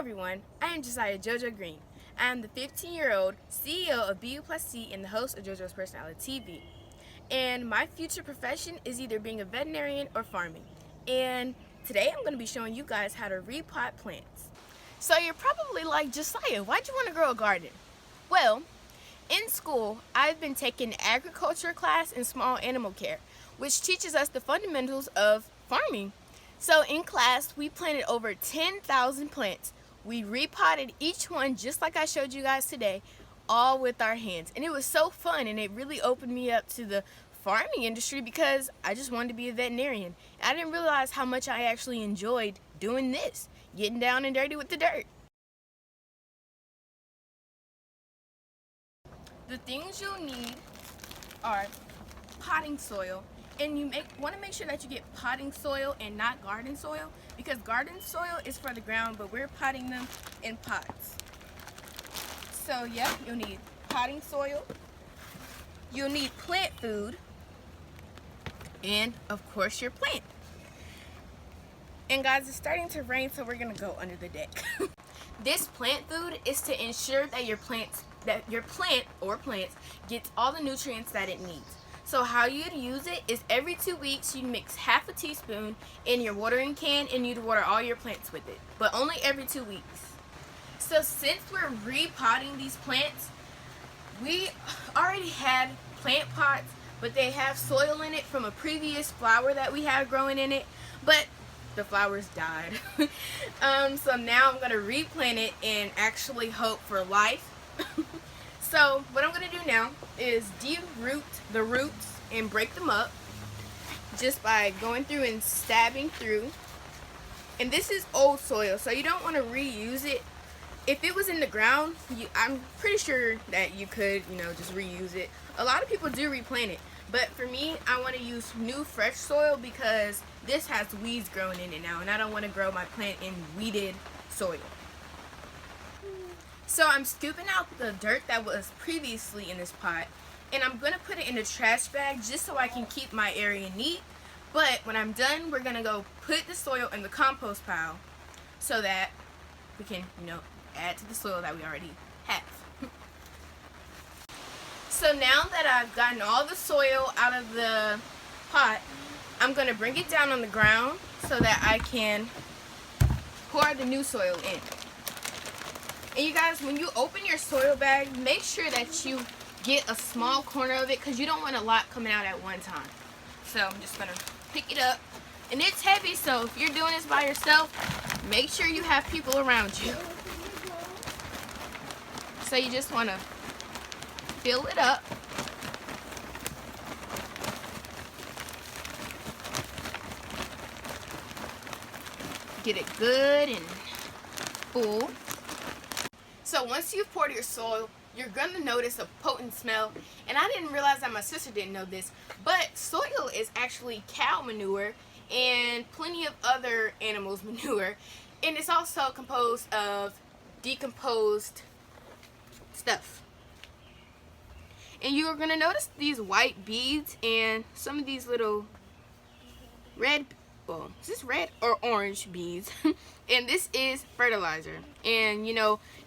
everyone, I am Jasiya Jojo Green. I am the 15-year-old CEO of BU+C and the host of Jojo's PersonaliTV. And my future profession is either being a veterinarian or farming. And today I'm going to be showing you guys how to repot plants. So you're probably like, Jasiya, why'd you want to grow a garden? Well, in school, I've been taking an agriculture class in small animal care, which teaches us the fundamentals of farming. So in class, we planted over 10,000 plants. We repotted each one just like I showed you guys today, all with our hands. And it was so fun, and it really opened me up to the farming industry because I just wanted to be a veterinarian. I didn't realize how much I actually enjoyed doing this, getting down and dirty with the dirt. The things you'll need are potting soil, and you want to make sure that you get potting soil and not garden soil, because garden soil is for the ground, but we're potting them in pots. So yeah, you'll need potting soil, you'll need plant food, and of course your plant. And guys, it's starting to rain, so we're gonna go under the deck. This plant food is to ensure that your plant or plants gets all the nutrients that it needs. So how you'd use it is every 2 weeks you mix half a teaspoon in your watering can, and you'd water all your plants with it, but only every 2 weeks. So since we're repotting these plants, we already had plant pots, but they have soil in it from a previous flower that we had growing in it, but the flowers died. So now I'm going to replant it and actually hope for life. So what I'm going to do now is de-root the roots and break them up just by going through and stabbing through. And this is old soil, so you don't want to reuse it. If it was in the ground, I'm pretty sure that you could, just reuse it. A lot of people do replant it, but for me, I want to use new fresh soil because this has weeds growing in it now, and I don't want to grow my plant in weeded soil. So I'm scooping out the dirt that was previously in this pot, and I'm going to put it in a trash bag just so I can keep my area neat. But when I'm done, we're going to go put the soil in the compost pile so that we can, add to the soil that we already have. So now that I've gotten all the soil out of the pot, I'm going to bring it down on the ground so that I can pour the new soil in. And you guys, when you open your soil bag, make sure that you get a small corner of it because you don't want a lot coming out at one time. So I'm just going to pick it up. And it's heavy, so if you're doing this by yourself, make sure you have people around you. So you just want to fill it up. Get it good and full. So once you've poured your soil, you're going to notice a potent smell. And I didn't realize that, my sister didn't know this, but soil is actually cow manure and plenty of other animals' manure. And it's also composed of decomposed stuff. And you're going to notice these white beads and some of these little red, is this red or orange beads? And this is fertilizer and,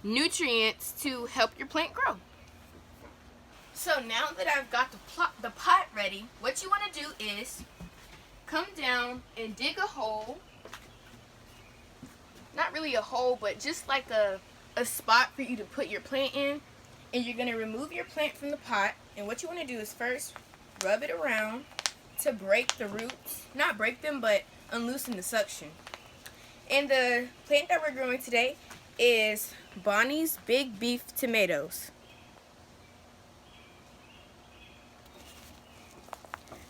nutrients to help your plant grow. So now that I've got the pot ready, what you want to do is come down and dig a hole. Not really a hole, but just like a spot for you to put your plant in. And you're going to remove your plant from the pot. And what you want to do is first rub it around to break the roots. Not break them, but unloosen the suction. And the plant that we're growing today is Bonnie's Big Beef Tomatoes.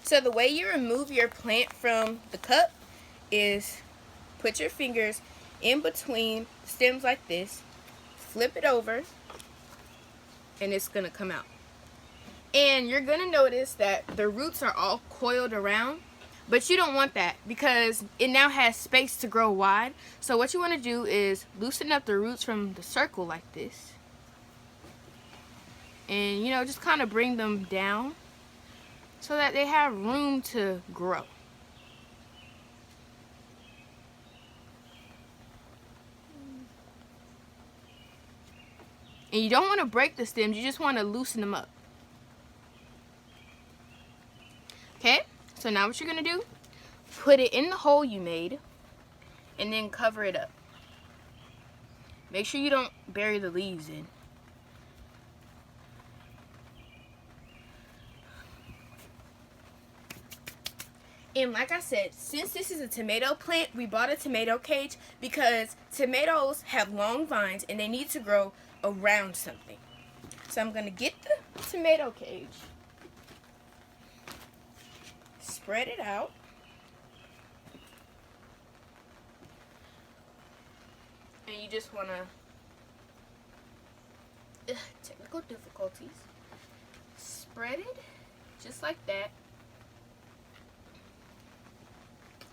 So the way you remove your plant from the cup is put your fingers in between stems like this, flip it over, and it's going to come out. And you're going to notice that the roots are all coiled around. But you don't want that because it now has space to grow wide. So what you want to do is loosen up the roots from the circle like this. And, just kind of bring them down so that they have room to grow. And you don't want to break the stems, you just want to loosen them up. Okay, so now what you're going to do, put it in the hole you made and then cover it up. Make sure you don't bury the leaves in. And like I said, since this is a tomato plant, we bought a tomato cage because tomatoes have long vines and they need to grow around something. So I'm going to get the tomato cage, spread it out, and you just want to, technical difficulties, spread it just like that.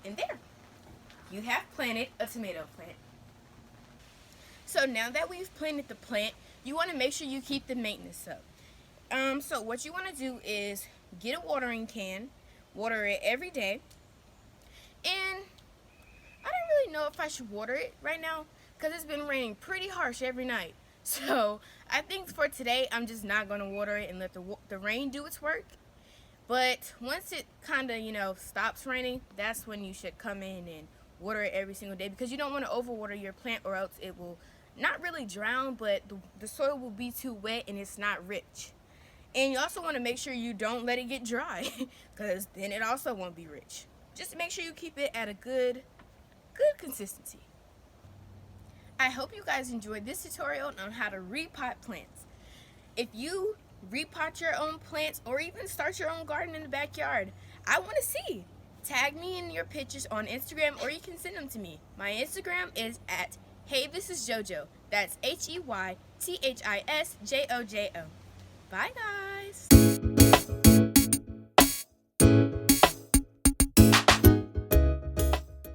And there, you have planted a tomato plant. So now that we've planted the plant, you want to make sure you keep the maintenance up. So what you want to do is get a watering can, water it every day. And I don't really know if I should water it right now because it's been raining pretty harsh every night. So I think for today, I'm just not going to water it and let the rain do its work. But once it kind of, stops raining, that's when you should come in and water it every single day, because you don't want to overwater your plant or else it will not really drown, but the soil will be too wet and it's not rich. And you also want to make sure you don't let it get dry because then it also won't be rich. Just make sure you keep it at a good consistency. I hope you guys enjoyed this tutorial on how to repot plants. If you repot your own plants or even start your own garden in the backyard, I want to see. Tag me in your pictures on Instagram or you can send them to me. My Instagram is at HeyThisIsJojo. That's HeyThisJojo. Bye guys.